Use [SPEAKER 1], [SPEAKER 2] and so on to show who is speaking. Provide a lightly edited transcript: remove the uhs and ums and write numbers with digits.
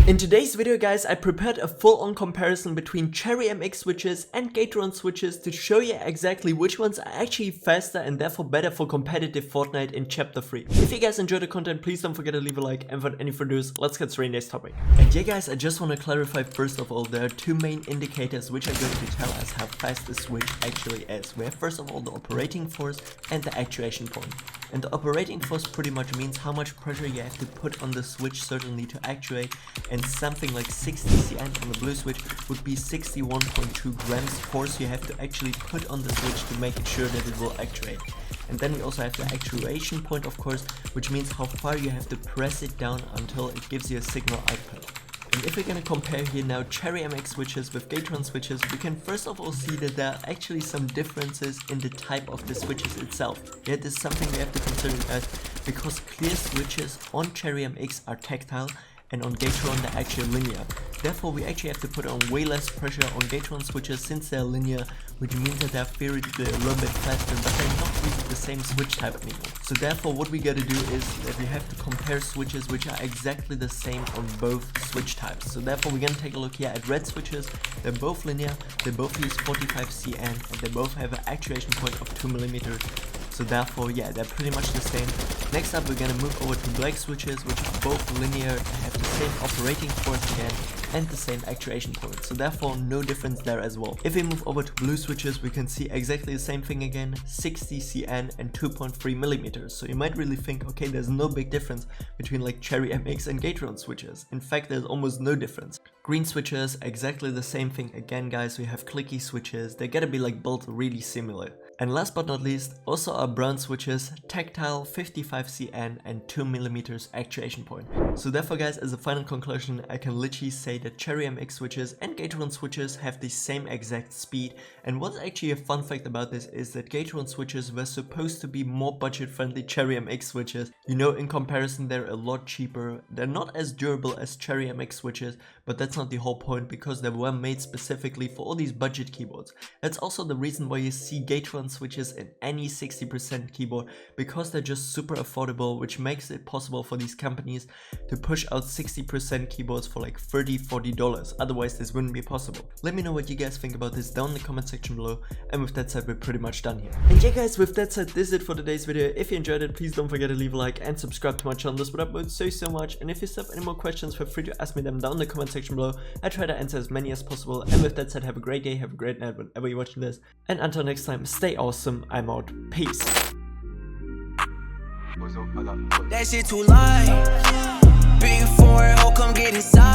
[SPEAKER 1] In today's video guys, I prepared a full-on comparison between Cherry MX switches and Gateron switches to show you exactly which ones are actually faster and therefore better for competitive Fortnite in Chapter 3. If you guys enjoyed the content, please don't forget to leave a like, and without any further ado, let's get straight into this topic. And yeah guys, I just want to clarify first of all, there are two main indicators which are going to tell us how fast the switch actually is. We have first of all the operating force and the actuation point. And the operating force pretty much means how much pressure you have to put on the switch certainly to actuate, and something like 60 cm on the blue switch would be 61.2 grams force you have to actually put on the switch to make it sure that it will actuate. And then we also have the actuation point, of course, which means how far you have to press it down until it gives you a signal output. And if we're gonna compare here now Cherry MX switches with Gateron switches, we can first of all see that there are actually some differences in the type of the switches itself. Yet this is something we have to consider as because clear switches on Cherry MX are tactile and on Gateron they're actually linear. Therefore we actually have to put on way less pressure on Gateron switches since they're linear, which means that they're theoretically a little bit faster, but they're not really the same switch type anymore. So therefore what we gotta do is that we have to compare switches which are exactly the same on both switch types. So therefore we're gonna take a look here at red switches. They're both linear, they both use 45 cm, and they both have an actuation point of 2 mm. So therefore, yeah, they're pretty much the same. Next up, we're gonna move over to black switches, which are both linear, have the same operating force again, and the same actuation point. So therefore, no difference there as well. If we move over to blue switches, we can see exactly the same thing again, 60 cm and 2.3 mm. So you might really think, okay, there's no big difference between like Cherry MX and Gateron switches. In fact, there's almost no difference. Green switches, exactly the same thing again, guys. We have clicky switches. They gotta be like built really similar. And last but not least, also our brown switches, tactile, 55 cm and 2 mm actuation point. So therefore guys, as a final conclusion, I can literally say that Cherry MX switches and Gateron switches have the same exact speed. And what's actually a fun fact about this is that Gateron switches were supposed to be more budget friendly Cherry MX switches. You know, in comparison they're a lot cheaper. They're not as durable as Cherry MX switches, but that's not the whole point because they were made specifically for all these budget keyboards. That's also the reason why you see Gateron switches in any 60% keyboard, because they're just super affordable, which makes it possible for these companies to push out 60% keyboards for like $30–40. Otherwise this wouldn't be possible. Let me know what you guys think about this down in the comment section below, and with that said, we're pretty much done here. And yeah guys, with that said, this is it for today's video. If you enjoyed it, please don't forget to leave a like and subscribe to my channel. This would upload so much, and if you still have any more questions, feel free to ask me them down in the comment section below. I try to answer as many as possible, and with that said, have a great day, have a great night whenever you're watching this, and until next time, stay awesome. I'm out. Peace.
[SPEAKER 2] That shit too light. Big foreign hoe, come get inside.